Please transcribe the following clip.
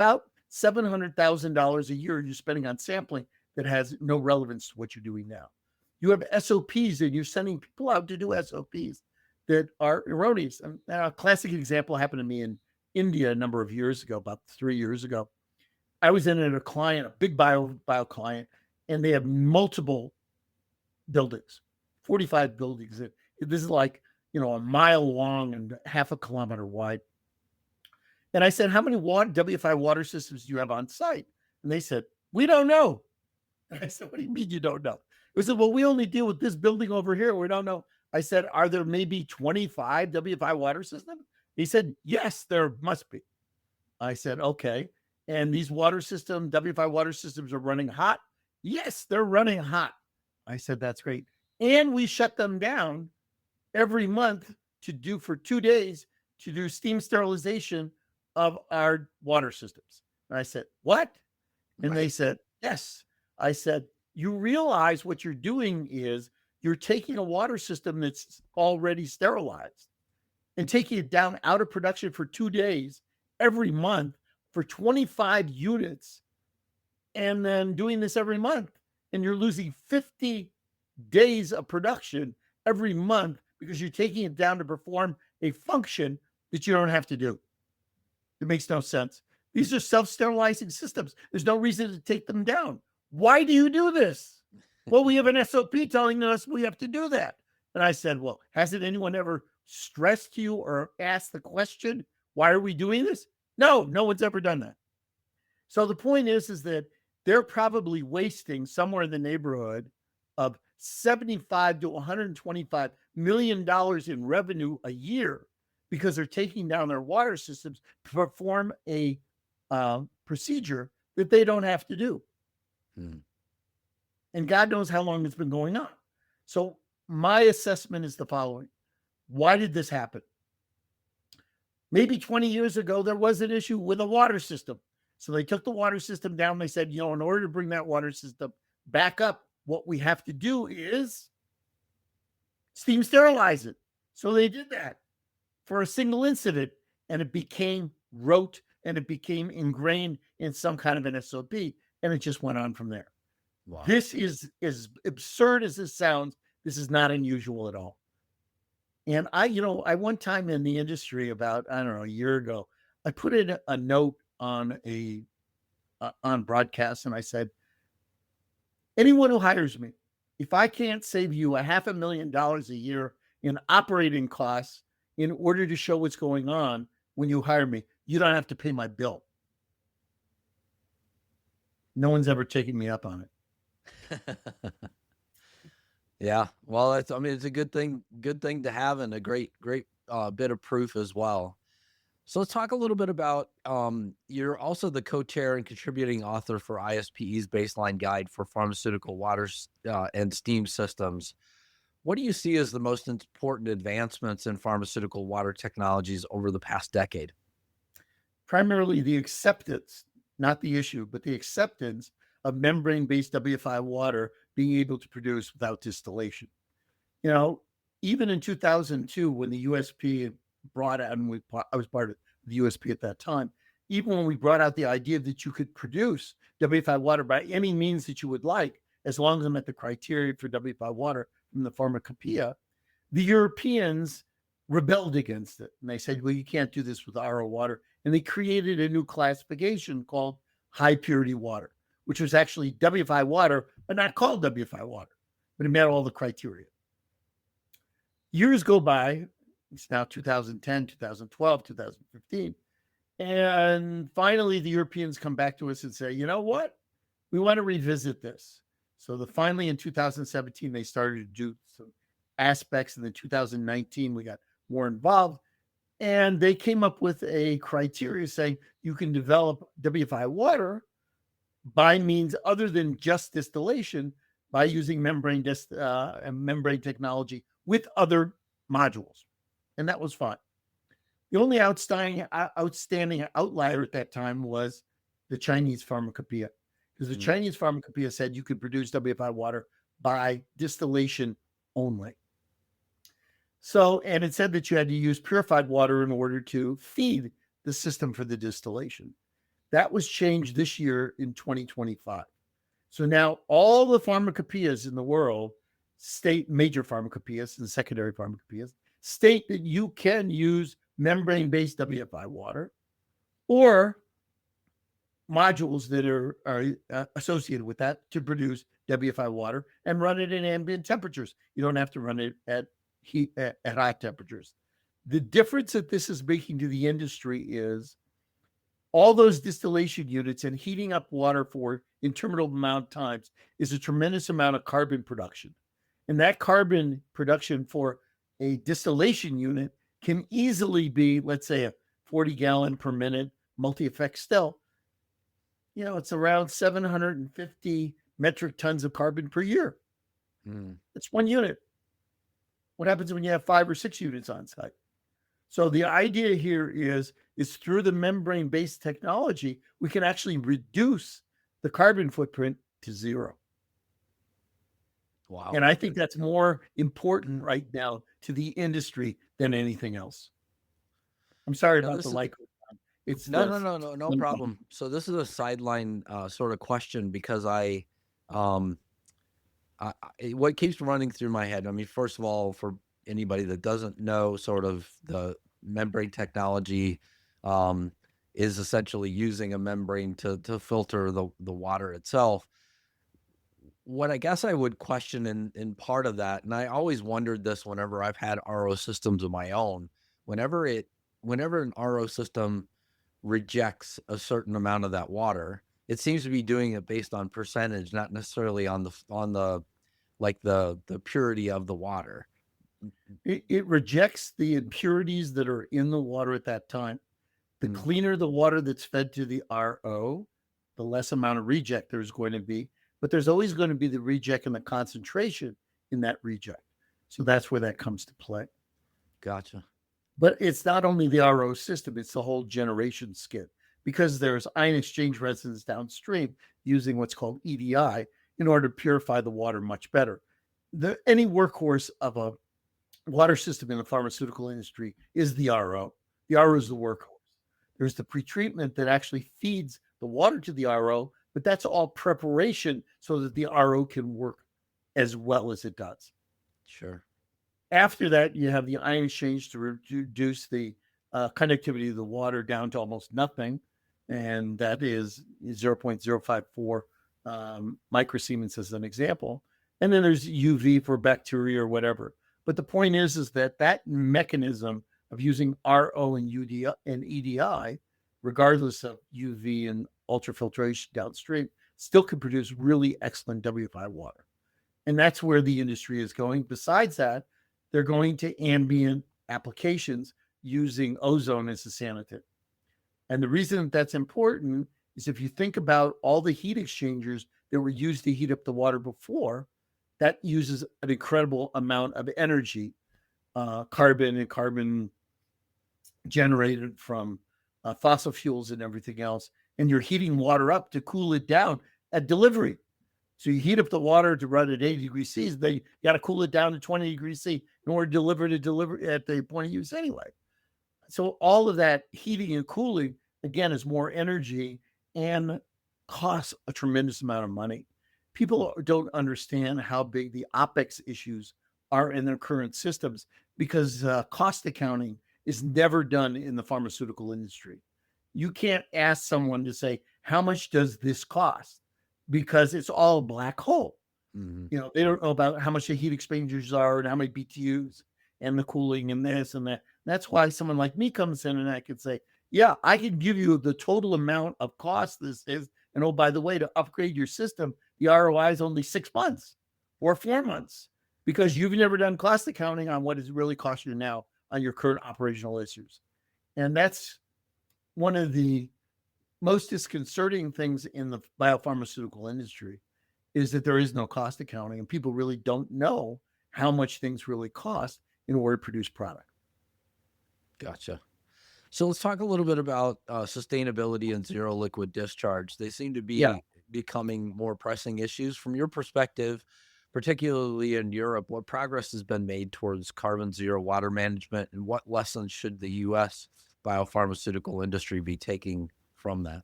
about $700,000 a year you're spending on sampling that has no relevance to what you're doing now. You have SOPs and you're sending people out to do SOPs that are erroneous. A classic example happened to me in India a number of years ago, about 3 years ago. I was in at a client, a big bio client, and they have multiple buildings, 45 buildings. This is like, a mile long and half a kilometer wide. And I said, how many WFI water systems do you have on site? And they said, we don't know. And I said, what do you mean you don't know? They said, well, we only deal with this building over here. We don't know. I said, are there maybe 25 WFI water systems? He said, yes, there must be. I said, okay. And these WFI water systems are running hot? Yes, they're running hot. I said, that's great. And we shut them down every month for 2 days to do steam sterilization of our water systems. And I said, what? And They said, yes. I said, you realize what you're doing is you're taking a water system that's already sterilized and taking it down out of production for 2 days every month for 25 units and then doing this every month. And you're losing 50 days of production every month because you're taking it down to perform a function that you don't have to do. It makes no sense. These are self-sterilizing systems. There's no reason to take them down. Why do you do this? Well, we have an SOP telling us we have to do that. And I said, well, hasn't anyone ever stressed to you or asked the question, why are we doing this? No one's ever done that. So the point is that they're probably wasting somewhere in the neighborhood of $75 to $125 million in revenue a year because they're taking down their water systems to perform a procedure that they don't have to do. And God knows how long it's been going on. So my assessment is the following. Why did this happen? Maybe 20 years ago, there was an issue with a water system. So they took the water system down. They said, in order to bring that water system back up, what we have to do is steam sterilize it. So they did that for a single incident, and it became rote and it became ingrained in some kind of an SOP, and it just went on from there. Wow. This is as absurd as this sounds. This is not unusual at all. And I one time in the industry about, a year ago, I put in a note on on broadcast, and I said, anyone who hires me, if I can't save you $500,000 a year in operating costs in order to show what's going on when you hire me, you don't have to pay my bill. No one's ever taken me up on it. Yeah. Well, it's a good thing to have, and a great bit of proof as well. So let's talk a little bit about, you're also the co-chair and contributing author for ISPE's baseline guide for pharmaceutical water and steam systems. What do you see as the most important advancements in pharmaceutical water technologies over the past decade? Primarily the acceptance, not the issue, but the acceptance of membrane-based WFI water being able to produce without distillation. Even in 2002, when the USP brought out, and I was part of the USP at that time, even when we brought out the idea that you could produce WFI water by any means that you would like, as long as it met the criteria for WFI water from the Pharmacopoeia, the Europeans rebelled against it. And they said, well, you can't do this with RO water. And they created a new classification called high purity water, which was actually WFI water, but not called WFI water, but it met all the criteria. Years go by. It's now 2010, 2012, 2015. And finally, the Europeans come back to us and say, you know what? We want to revisit this. So finally in 2017, they started to do some aspects. And then 2019, we got more involved. And they came up with a criteria saying you can develop WFI water by means other than just distillation by using membrane technology with other modules. And that was fine. The only outstanding outlier at that time was the Chinese Pharmacopoeia, because the Chinese Pharmacopoeia said you could produce WFI water by distillation only. So, and it said that you had to use purified water in order to feed the system for the distillation. That was changed this year in 2025. So now all the pharmacopoeias in the world state, major pharmacopoeias and secondary pharmacopoeias, state that you can use membrane-based WFI water or modules that are associated with that to produce WFI water and run it in ambient temperatures. You don't have to run it at high temperatures. The difference that this is making to the industry is all those distillation units and heating up water for interminable amount of times is a tremendous amount of carbon production. And that carbon production for a distillation unit can easily be, let's say, a 40 gallon per minute multi-effect still. It's around 750 metric tons of carbon per year. That's one unit. What happens when you have 5 or 6 units on site? So the idea here is through the membrane-based technology, we can actually reduce the carbon footprint to zero. Wow. And I think that's more important right now to the industry than anything else. I'm sorry about the like. It's no problem. So this is a sideline sort of question because what keeps running through my head. I mean, first of all, for anybody that doesn't know, sort of the membrane technology is essentially using a membrane to filter the water itself. What I guess I would question in part of that, and I always wondered this whenever I've had RO systems of my own, whenever an RO system rejects a certain amount of that water, it seems to be doing it based on percentage, not necessarily on the purity of the water. It rejects the impurities that are in the water at that time. The cleaner the water that's fed to the RO, the less amount of reject there's going to be. But there's always going to be the reject and the concentration in that reject. So that's where that comes to play. Gotcha. But it's not only the RO system, it's the whole generation skid, because there's ion exchange resins downstream using what's called EDI in order to purify the water much better. Any workhorse of a water system in the pharmaceutical industry is the RO. The RO is the workhorse. There's the pretreatment that actually feeds the water to the RO, but that's all preparation so that the RO can work as well as it does. Sure. After that, you have the ion exchange to reduce the conductivity of the water down to almost nothing, and that is 0.054 microsiemens as an example. And then there's UV for bacteria or whatever. But the point is that mechanism of using RO and EDI, regardless of UV and ultrafiltration downstream, still can produce really excellent WFI water. And that's where the industry is going. Besides that, they're going to ambient applications using ozone as a sanitant. And the reason that's important is if you think about all the heat exchangers that were used to heat up the water before, that uses an incredible amount of energy, carbon generated from fossil fuels and everything else. And you're heating water up to cool it down at delivery. So you heat up the water to run at 80 degrees C. Then you got to cool it down to 20 degrees C in order to deliver at the point of use anyway. So all of that heating and cooling, again, is more energy and costs a tremendous amount of money. People don't understand how big the OpEx issues are in their current systems because cost accounting is never done in the pharmaceutical industry. You can't ask someone to say, how much does this cost? Because it's all a black hole. They don't know about how much the heat exchangers are and how many BTUs and the cooling and this and that. That's why someone like me comes in and I can say, yeah, I can give you the total amount of cost this is. And oh, by the way, to upgrade your system, the ROI is only 6 months or 4 months because you've never done cost accounting on what it really costs you now on your current operational issues. And that's one of the most disconcerting things in the biopharmaceutical industry is that there is no cost accounting and people really don't know how much things really cost in order to produce product. Gotcha. So let's talk a little bit about sustainability and zero liquid discharge. They seem to be becoming more pressing issues. From your perspective, particularly in Europe, what progress has been made towards carbon zero water management, and what lessons should the U.S. biopharmaceutical industry be taking from that?